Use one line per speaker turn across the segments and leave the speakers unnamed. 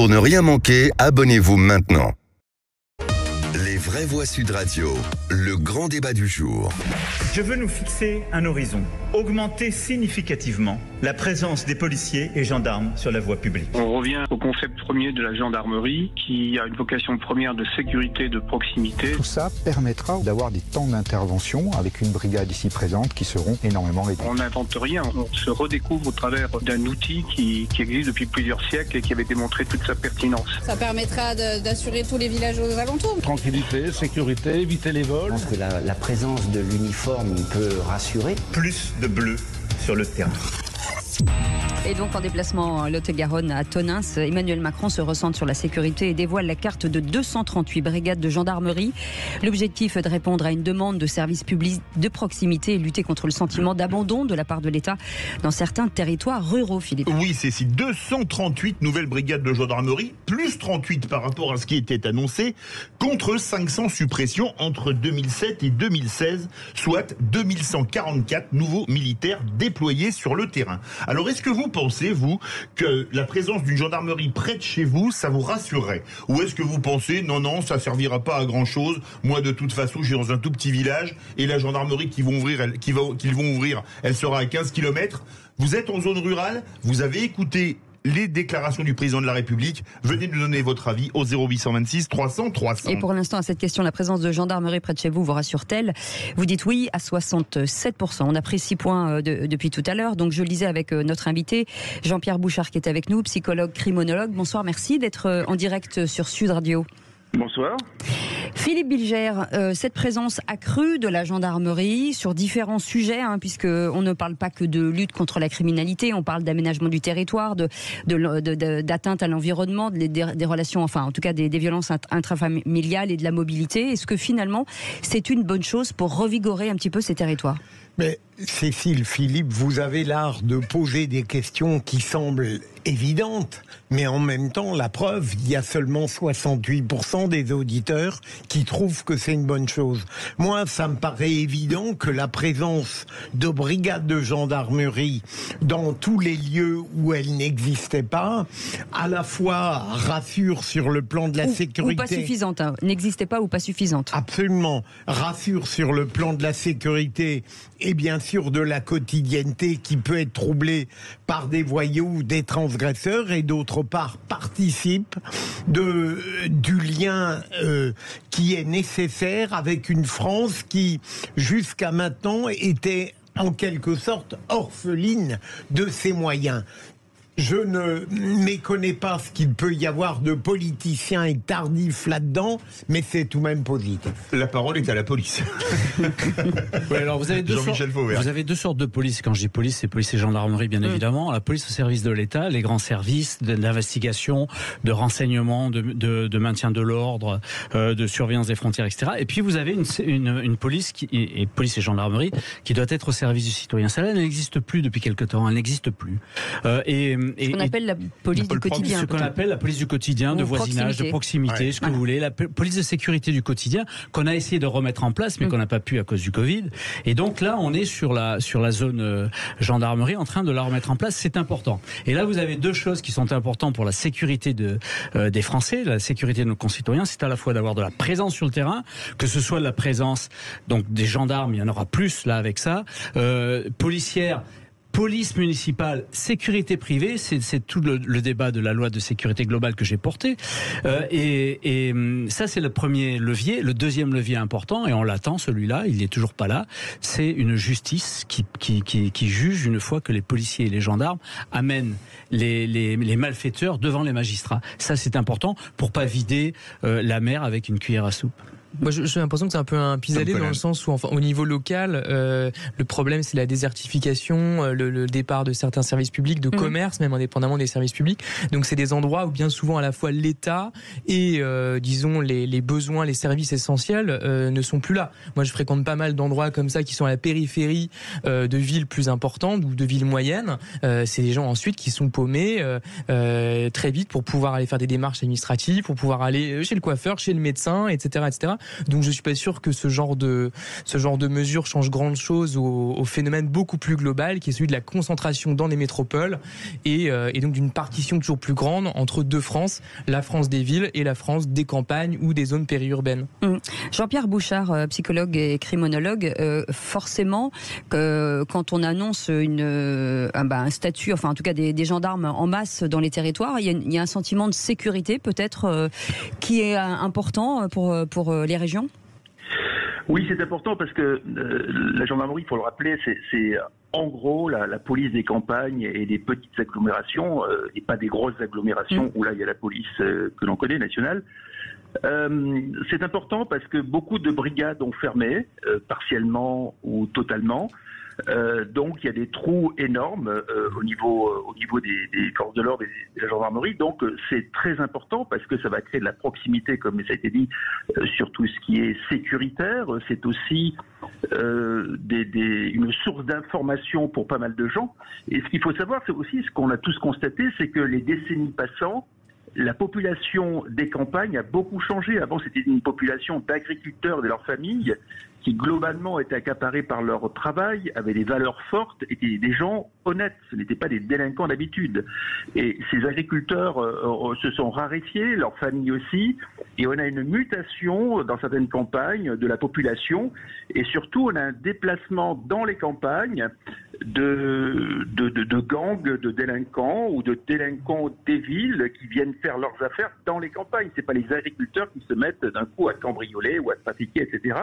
Pour ne rien manquer, abonnez-vous maintenant. Les vraies voix Sud Radio, le grand débat du jour.
Je veux nous fixer un horizon, augmenter significativement la présence des policiers et gendarmes sur la voie publique.
On revient au concept premier de la gendarmerie qui a une vocation première de sécurité, de proximité.
Tout ça permettra d'avoir des temps d'intervention avec une brigade ici présente qui seront énormément réduits.
On n'invente rien, on se redécouvre au travers d'un outil qui existe depuis plusieurs siècles et qui avait démontré toute sa pertinence.
Ça permettra d'assurer tous les villages aux alentours.
Tranquillité, sécurité, éviter les vols.
Je pense que la présence de l'uniforme peut rassurer.
Plus de bleu sur le terrain.
Et donc en déplacement en Lot-et-Garonne à Tonneins, Emmanuel Macron se recentre sur la sécurité et dévoile la carte de 238 brigades de gendarmerie. L'objectif est de répondre à une demande de services publics de proximité et lutter contre le sentiment d'abandon de la part de l'État dans certains territoires ruraux, Philippe.
Oui, Cécile, 238 nouvelles brigades de gendarmerie, plus 38 par rapport à ce qui était annoncé, contre 500 suppressions entre 2007 et 2016, soit 2144 nouveaux militaires déployés sur le terrain. Alors est-ce que vous pensez, vous, que la présence d'une gendarmerie près de chez vous, ça vous rassurerait? Ou est-ce que vous pensez, non, ça servira pas à grand-chose, moi de toute façon, je suis dans un tout petit village, et la gendarmerie qu'ils vont ouvrir, elle sera à 15 km. Vous êtes en zone rurale, vous avez écouté les déclarations du président de la République. Venez nous donner votre avis au 0826 300 300.
Et pour l'instant, à cette question, la présence de gendarmerie près de chez vous rassure-t-elle? Vous dites oui à 67%. On a pris 6 points depuis tout à l'heure. Donc je lisais avec notre invité, Jean-Pierre Bouchard, qui est avec nous, psychologue, criminologue. Bonsoir, merci d'être en direct sur Sud Radio.
Bonsoir.
Philippe Bilger, cette présence accrue de la gendarmerie sur différents sujets, puisqu'on ne parle pas que de lutte contre la criminalité, on parle d'aménagement du territoire, d'atteinte à l'environnement, des relations, enfin en tout cas des violences intrafamiliales et de la mobilité. Est-ce que finalement c'est une bonne chose pour revigorer un petit peu ces territoires ?
Mais Cécile, Philippe, vous avez l'art de poser des questions qui semblent évidentes, mais en même temps, la preuve, il y a seulement 68% des auditeurs qui trouvent que c'est une bonne chose. Moi, ça me paraît évident que la présence de brigades de gendarmerie dans tous les lieux où elle n'existait pas, à la fois rassure sur le plan de la sécurité...
Ou pas suffisante, n'existait pas ou pas suffisante.
Absolument, rassure sur le plan de la sécurité et bien sûr de la quotidienneté qui peut être troublée par des voyous ou des transgresseurs, et d'autre part participe du lien qui est nécessaire avec une France qui jusqu'à maintenant était en quelque sorte orpheline de ses moyens. Je ne méconnais pas ce qu'il peut y avoir de politiciens et tardifs là-dedans, mais c'est tout de même positif.
La parole est à la police.
Ouais, alors vous avez deux sortes de police. Quand je dis police, c'est police et gendarmerie, bien évidemment. La police au service de l'État, les grands services d'investigation, de renseignement, de maintien de l'ordre, de surveillance des frontières, etc. Et puis vous avez une police police et gendarmerie qui doit être au service du citoyen. Celle-là n'existe plus depuis quelque temps. Elle n'existe plus.
Ce qu'on appelle la police du quotidien.
Ce qu'on appelle la police du quotidien, de voisinage, de proximité, ce que vous voulez. La police de sécurité du quotidien qu'on a essayé de remettre en place, mais qu'on n'a pas pu à cause du Covid. Et donc là, on est sur la zone gendarmerie en train de la remettre en place. C'est important. Et là, vous avez deux choses qui sont importantes pour la sécurité des Français, la sécurité de nos concitoyens. C'est à la fois d'avoir de la présence sur le terrain, que ce soit la présence donc des gendarmes, il y en aura plus là avec ça, policière. Police municipale, sécurité privée, c'est tout le débat de la loi de sécurité globale que j'ai porté. Et ça, c'est le premier levier. Le deuxième levier important, et on l'attend, celui-là, il n'est toujours pas là, c'est une justice qui juge une fois que les policiers et les gendarmes amènent les malfaiteurs devant les magistrats. Ça, c'est important pour pas vider la mer avec une cuillère à soupe.
Moi, j'ai l'impression que c'est un peu un pis-aller dans le sens où, enfin, au niveau local, le problème, c'est la désertification, le départ de certains services publics, de commerce, même indépendamment des services publics. Donc, c'est des endroits où bien souvent, à la fois l'État et, disons, les besoins, les services essentiels ne sont plus là. Moi, je fréquente pas mal d'endroits comme ça qui sont à la périphérie de villes plus importantes ou de villes moyennes. C'est des gens ensuite qui sont paumés très vite pour pouvoir aller faire des démarches administratives, pour pouvoir aller chez le coiffeur, chez le médecin, etc., etc. Donc je suis pas sûr que ce genre de mesures change grande chose au phénomène beaucoup plus global qui est celui de la concentration dans les métropoles et donc d'une partition toujours plus grande entre deux France, la France des villes et la France des campagnes ou des zones périurbaines.
Jean-Pierre Bouchard, psychologue et criminologue, forcément, quand on annonce un statut, enfin en tout cas des gendarmes en masse dans les territoires, il y a un sentiment de sécurité peut-être qui est important pour les régions.
Oui, c'est important parce que la gendarmerie, il faut le rappeler, c'est en gros la police des campagnes et des petites agglomérations, et pas des grosses agglomérations où là il y a la police que l'on connaît, nationale. C'est important parce que beaucoup de brigades ont fermé, partiellement ou totalement. Donc il y a des trous énormes au niveau des forces de l'ordre et de la gendarmerie. Donc c'est très important parce que ça va créer de la proximité, comme ça a été dit, sur tout ce qui est sécuritaire. C'est aussi une source d'information pour pas mal de gens. Et ce qu'il faut savoir, c'est aussi ce qu'on a tous constaté, c'est que les décennies passant, la population des campagnes a beaucoup changé. Avant, c'était une population d'agriculteurs et de leurs familles qui, globalement, étaient accaparés par leur travail, avaient des valeurs fortes, étaient des gens honnêtes. Ce n'étaient pas des délinquants d'habitude. Et ces agriculteurs se sont raréfiés, leurs familles aussi. Et on a une mutation dans certaines campagnes de la population. Et surtout, on a un déplacement dans les campagnes de gangs de délinquants ou de délinquants des villes qui viennent faire leurs affaires dans les campagnes. C'est pas les agriculteurs qui se mettent d'un coup à cambrioler ou à trafiquer, etc.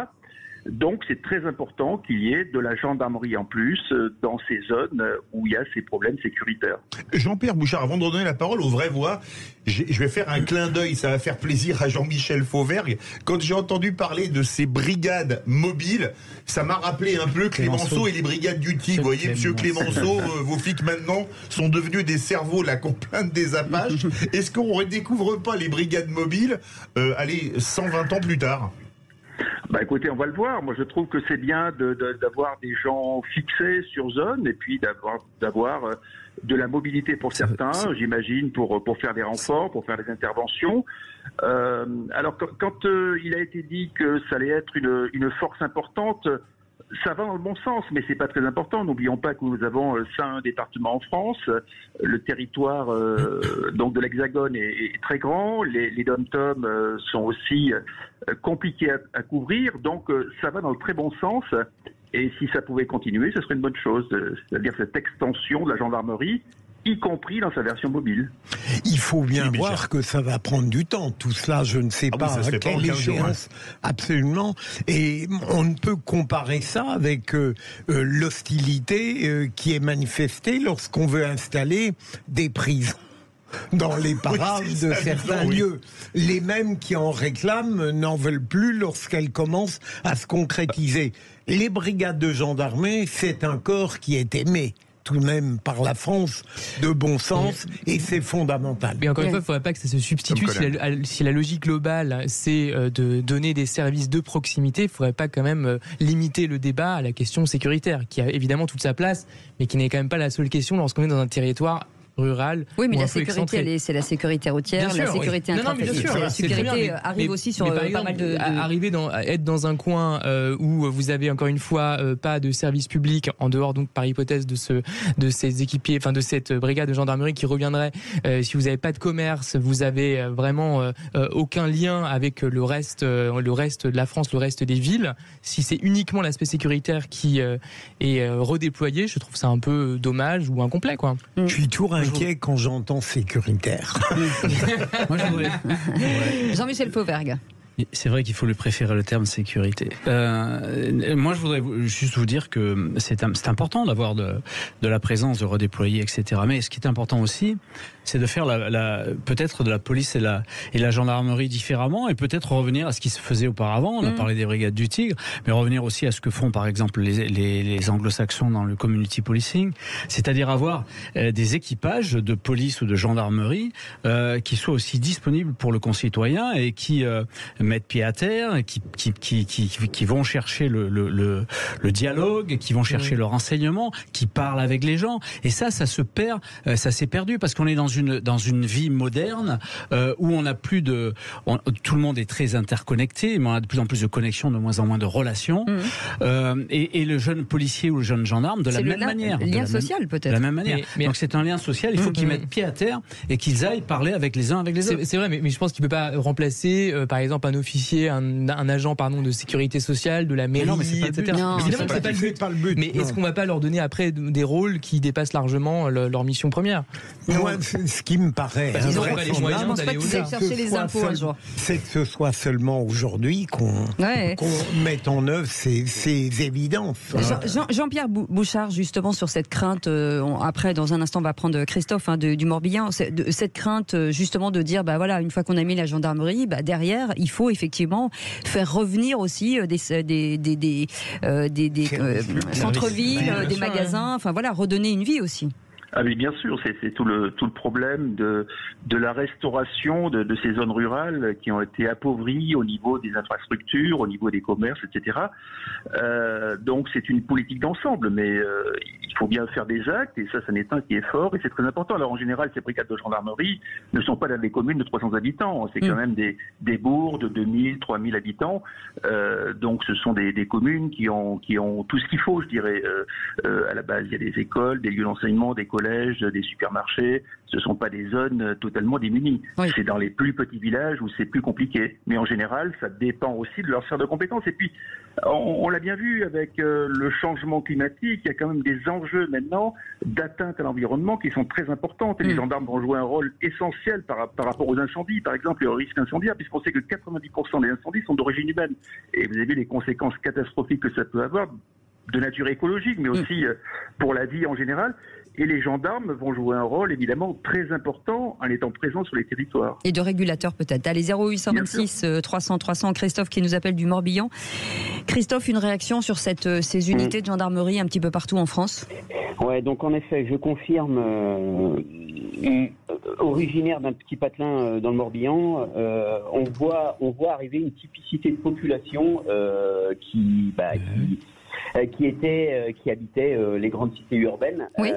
Donc c'est très important qu'il y ait de la gendarmerie en plus dans ces zones où il y a ces problèmes sécuritaires.
Jean-Pierre Bouchard, avant de redonner la parole aux vraies voix, je vais faire un clin d'œil, ça va faire plaisir à Jean-Michel Fauvergue. Quand j'ai entendu parler de ces brigades mobiles, ça m'a rappelé un peu Clémenceau et les brigades du Tigre. Vous voyez, monsieur Clémenceau, vos flics maintenant sont devenus des cerveaux de la complainte des Apaches. Est-ce qu'on ne redécouvre pas les brigades mobiles, 120 ans plus tard ?
Écoutez, on va le voir. Moi, je trouve que c'est bien d'avoir des gens fixés sur zone et puis d'avoir de la mobilité pour certains, j'imagine, pour faire des renforts, pour faire des interventions. Alors, quand il a été dit que ça allait être une force importante, ça va dans le bon sens, mais c'est pas très important. N'oublions pas que nous avons 5 départements en France. Le territoire donc de l'Hexagone est très grand. Les dom-toms sont aussi compliqués à couvrir. Donc ça va dans le très bon sens. Et si ça pouvait continuer, ce serait une bonne chose. C'est-à-dire cette extension de la gendarmerie, y compris dans sa version mobile.
Il faut bien voir que ça va prendre du temps. Tout cela, je ne sais pas à quelle échéance. Absolument. Et on ne peut comparer ça avec l'hostilité qui est manifestée lorsqu'on veut installer des prisons dans les parages de certains lieux. Les mêmes qui en réclament n'en veulent plus lorsqu'elles commencent à se concrétiser. Les brigades de gendarmerie, c'est un corps qui est aimé tout de même par la France de bon sens et c'est fondamental.
Mais encore une fois, il ne faudrait pas que ça se substitue. Si la logique globale, c'est de donner des services de proximité, il ne faudrait pas quand même limiter le débat à la question sécuritaire, qui a évidemment toute sa place, mais qui n'est quand même pas la seule question lorsqu'on est dans un territoire rural.
Oui, mais la sécurité, c'est la sécurité routière, la sécurité intrafamiliale. La sécurité arrive aussi sur pas mal de...
Être dans un coin où vous avez encore une fois pas de service public, en dehors donc par hypothèse de ces équipiers, enfin de cette brigade de gendarmerie qui reviendrait, si vous n'avez pas de commerce, vous avez vraiment aucun lien avec le reste de la France, le reste des villes. Si c'est uniquement l'aspect sécuritaire qui est redéployé, je trouve ça un peu dommage ou incomplet, quoi.
Je suis toujours inquiet quand j'entends sécuritaire.
Moi, Jean-Michel Fauvergue.
C'est vrai qu'il faut lui préférer le terme sécurité. Moi, je voudrais juste vous dire que c'est important d'avoir de la présence, de redéployer, etc. Mais ce qui est important aussi, c'est de faire peut-être de la police et la gendarmerie différemment, et peut-être revenir à ce qui se faisait auparavant. On a parlé des brigades du Tigre, mais revenir aussi à ce que font par exemple les anglo-saxons dans le community policing, c'est-à-dire avoir des équipages de police ou de gendarmerie qui soient aussi disponibles pour le concitoyen et qui mettent pied à terre, qui vont chercher le dialogue, qui vont chercher le renseignement, qui parlent avec les gens. Et ça se perd, ça s'est perdu parce qu'on est dans une vie moderne où on n'a plus tout le monde est très interconnecté, mais on a de plus en plus de connexions, de moins en moins de relations. Et le jeune policier ou le jeune gendarme, de la même manière.
Lien social peut-être.
De la même manière. Donc c'est un lien social. Il faut qu'ils mettent pied à terre et qu'ils aillent parler avec les uns avec les autres.
C'est vrai, mais je pense qu'il ne peut pas remplacer, par exemple, un officier, un agent, de sécurité sociale, de la mairie, etc.
C'est pas le but.
Mais est-ce qu'on ne va pas leur donner après des rôles qui dépassent largement leur mission première?
Moi, ce qui me paraît
ils n'auront pas les moyens d'aller au-delà.
C'est que ce soit seulement aujourd'hui qu'on mette en œuvre ces évidences.
Jean-Pierre Bouchard, justement, sur cette crainte, après, dans un instant, on va prendre Christophe du Morbihan, cette crainte, justement, de dire, une fois qu'on a mis la gendarmerie, derrière, il faut effectivement faire revenir aussi des centres-villes, des magasins, redonner une vie aussi.
Ah mais bien sûr, c'est tout le problème de la restauration de ces zones rurales qui ont été appauvries au niveau des infrastructures, au niveau des commerces, etc. Donc c'est une politique d'ensemble, mais il faut bien faire des actes, et ça n'est un qui est fort, et c'est très important. Alors en général, ces brigades de gendarmerie ne sont pas dans des communes de 300 habitants, c'est quand même des bourgs de 2000, 3000 habitants, donc ce sont des communes qui ont tout ce qu'il faut, je dirais. À la base, il y a des écoles, des lieux d'enseignement, des collèges, des supermarchés. Ce ne sont pas des zones totalement démunies. Oui. C'est dans les plus petits villages où c'est plus compliqué. Mais en général, ça dépend aussi de leur sphère de compétences. Et puis, on l'a bien vu avec le changement climatique, il y a quand même des enjeux maintenant d'atteinte à l'environnement qui sont très importantes. Et les gendarmes vont jouer un rôle essentiel par rapport aux incendies, par exemple, et aux risques incendiaires, puisqu'on sait que 90% des incendies sont d'origine humaine. Et vous avez vu les conséquences catastrophiques que ça peut avoir, de nature écologique, mais aussi pour la vie en général. Et les gendarmes vont jouer un rôle évidemment très important en étant présents sur les territoires.
Et de régulateurs peut-être. Allez, 0826 300 300, Christophe qui nous appelle du Morbihan. Christophe, une réaction sur ces unités de gendarmerie un petit peu partout en France?
Ouais, donc en effet, je confirme, originaire d'un petit patelin dans le Morbihan, on voit arriver une typicité de population qui habitaient les grandes cités urbaines. Oui.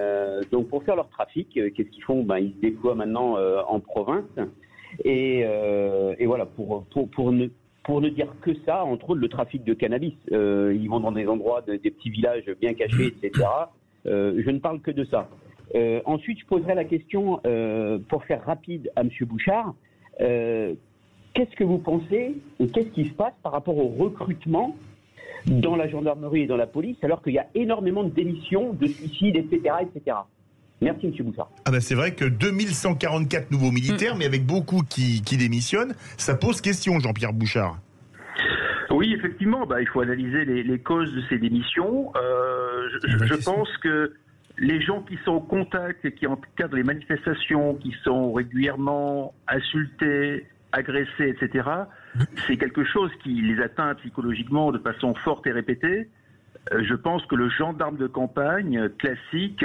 Donc pour faire leur trafic, qu'est-ce qu'ils font? Ils se déploient maintenant en province. Et voilà, pour ne dire que ça, entre autres le trafic de cannabis. Ils vont dans des endroits, des petits villages bien cachés, etc. Je ne parle que de ça. Ensuite, je poserai la question, pour faire rapide à M. Bouchard, qu'est-ce que vous pensez et qu'est-ce qui se passe par rapport au recrutement dans la gendarmerie et dans la police, alors qu'il y a énormément de démissions, de suicides, etc., etc. Merci, M. Bouchard.
C'est vrai que 2144 nouveaux militaires, mais avec beaucoup qui démissionnent, ça pose question, Jean-Pierre Bouchard.
Oui, effectivement, il faut analyser les causes de ces démissions. Je pense que les gens qui sont au contact et qui encadrent les manifestations, qui sont régulièrement insultés, agressés, etc., c'est quelque chose qui les atteint psychologiquement de façon forte et répétée. Je pense que le gendarme de campagne classique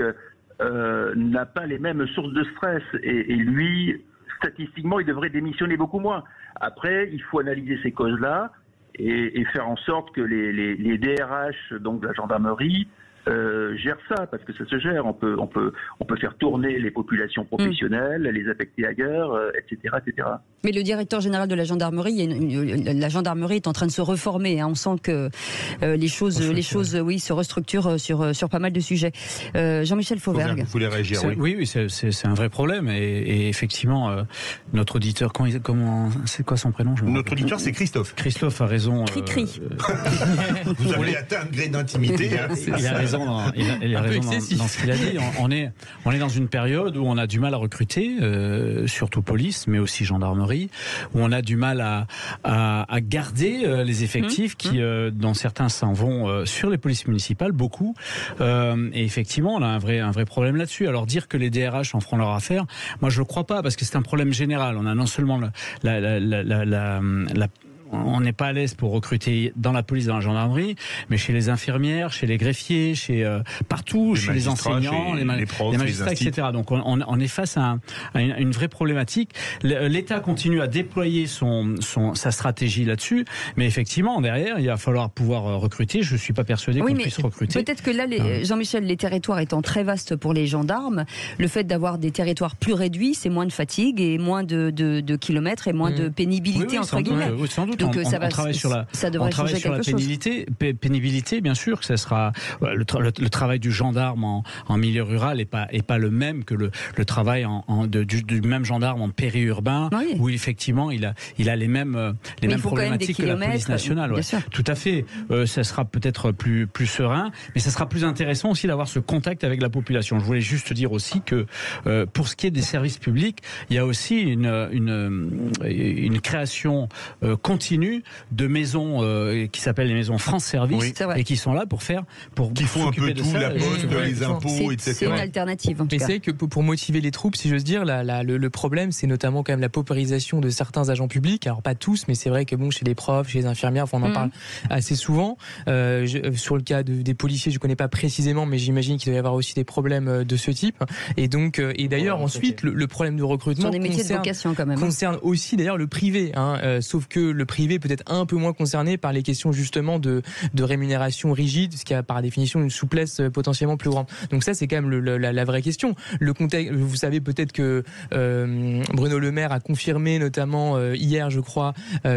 n'a pas les mêmes sources de stress et lui, statistiquement, il devrait démissionner beaucoup moins. Après, il faut analyser ces causes-là et faire en sorte que les DRH donc de la gendarmerie gère ça, parce que ça se gère. On peut faire tourner les populations professionnelles, les affecter ailleurs, etc., etc.
Mais le directeur général de la gendarmerie, la gendarmerie est en train de se reformer. On sent que les choses, se restructurent sur pas mal de sujets. Jean-Michel Fauvergue.
Vous voulez réagir?
Oui, c'est un vrai problème. Et effectivement, notre auditeur, c'est quoi son prénom?
Notre auditeur, c'est Christophe.
Christophe a raison.
Cri-cri.
Vous avez atteint un degré d'intimité.
Il a raison il a raison dans ce qu'il a dit. On est dans une période où on a du mal à recruter, surtout police, mais aussi gendarmerie, où on a du mal à garder les effectifs qui, dont certains s'en vont sur les polices municipales, beaucoup. Et effectivement, on a un vrai problème là-dessus. Alors dire que les DRH en feront leur affaire, moi je ne le crois pas, parce que c'est un problème général. On a non seulement on n'est pas à l'aise pour recruter dans la police, dans la gendarmerie, mais chez les infirmières, chez les greffiers, partout, chez les enseignants, les profs, les magistrats, etc. Donc on est face à une vraie problématique. L'État continue à déployer sa stratégie là-dessus, mais effectivement, derrière, il va falloir pouvoir recruter. Je ne suis pas persuadé qu'on puisse recruter.
Peut-être que là, Jean-Michel, les territoires étant très vastes pour les gendarmes, le fait d'avoir des territoires plus réduits, c'est moins de fatigue et moins de kilomètres et moins de pénibilité, entre guillemets.
Oui, sans doute.
Donc
on travaille sur la pénibilité, bien sûr, que ça sera le travail du gendarme en milieu rural est pas le même que le travail du même gendarme en périurbain, où effectivement il a les mêmes problématiques que la police nationale. Ouais. Tout à fait. Ça sera peut-être plus serein, mais ça sera plus intéressant aussi d'avoir ce contact avec la population. Je voulais juste dire aussi que pour ce qui est des services publics, il y a aussi une création continue de maisons qui s'appellent les maisons France Service et qui sont là pour
qui font un peu tout, la poste, les impôts, etc.
C'est une alternative.
Mais c'est que pour motiver les troupes, si j'ose dire, le problème, c'est notamment quand même la paupérisation de certains agents publics. Alors pas tous, mais c'est vrai que chez les profs, chez les infirmières, on en parle assez souvent. Sur le cas des policiers, je connais pas précisément, mais j'imagine qu'il doit y avoir aussi des problèmes de ce type. Et donc, d'ailleurs, ensuite, le problème de recrutement concerne aussi d'ailleurs le privé. Sauf que le privé peut être un peu moins concerné par les questions justement de rémunération rigide, ce qui a par définition une souplesse potentiellement plus grande. Donc ça, c'est quand même la vraie question. Le contexte, vous savez peut-être que Bruno Le Maire a confirmé, notamment hier, je crois,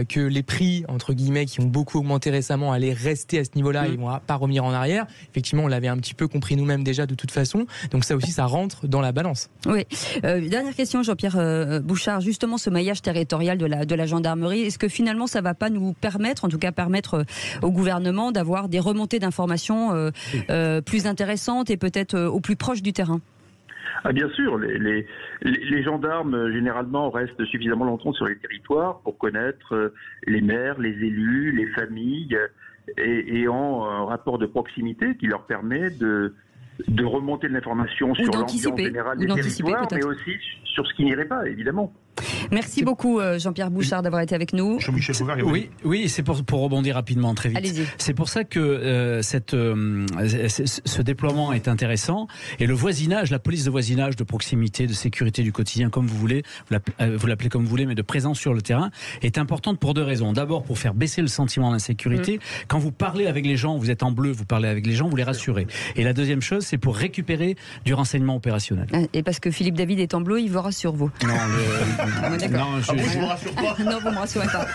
que les prix, entre guillemets, qui ont beaucoup augmenté récemment, allaient rester à ce niveau-là, ils vont pas revenir en arrière. Effectivement, on l'avait un petit peu compris nous-mêmes déjà de toute façon. Donc ça aussi, ça rentre dans la balance.
Oui. Dernière question, Jean-Pierre Bouchard. Justement, ce maillage territorial de la gendarmerie, est-ce que finalement, ça va pas nous permettre, en tout cas permettre au gouvernement d'avoir des remontées d'informations plus intéressantes et peut-être au plus proche du terrain?
Bien sûr, les gendarmes généralement restent suffisamment longtemps sur les territoires pour connaître les maires, les élus, les familles et ont un rapport de proximité qui leur permet de remonter de l'information sur l'ambiance générale des territoires, mais aussi sur ce qui n'irait pas, évidemment.
Merci beaucoup Jean-Pierre Bouchard d'avoir été avec nous.
Oui, c'est pour rebondir rapidement, très vite.
Allez-y.
C'est pour ça que ce déploiement est intéressant et le voisinage, la police de voisinage, de proximité, de sécurité du quotidien, comme vous voulez, vous l'appelez comme vous voulez, mais de présence sur le terrain, est importante pour deux raisons. D'abord, pour faire baisser le sentiment d'insécurité. Quand vous parlez avec les gens, vous êtes en bleu, vous parlez avec les gens, vous les rassurez. Et la deuxième chose, c'est pour récupérer du renseignement opérationnel.
Et parce que Philippe David est en bleu, il vous rassure, vous?
Non,
je vous rassure pas.
Non, vous me rassurez pas.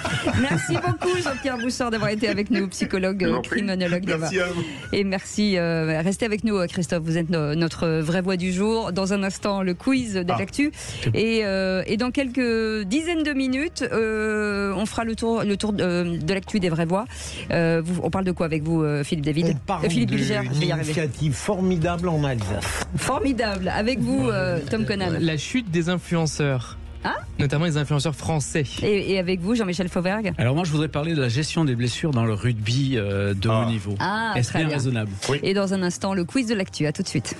Merci beaucoup Jean-Pierre Bouchard d'avoir été avec nous, psychologue, criminologue.
Merci à vous.
Et merci. Restez avec nous, Christophe. Vous êtes notre vraie voix du jour. Dans un instant, le quiz de l'actu. Et dans quelques dizaines de minutes, on fera le tour de l'actu des vraies voix. On parle de quoi avec vous, Philippe David?
On parle
Philippe Bilger, je vais y arriver.
Initiative formidable en Alsace.
Formidable. Avec vous, Tom Conan.
La chute des influenceurs. Notamment les influenceurs français.
Et avec vous, Jean-Michel Fauvergue?
Alors moi, je voudrais parler de la gestion des blessures dans le rugby de haut niveau. Est-ce bien raisonnable?
Et dans un instant, le quiz de l'actu. À tout de suite.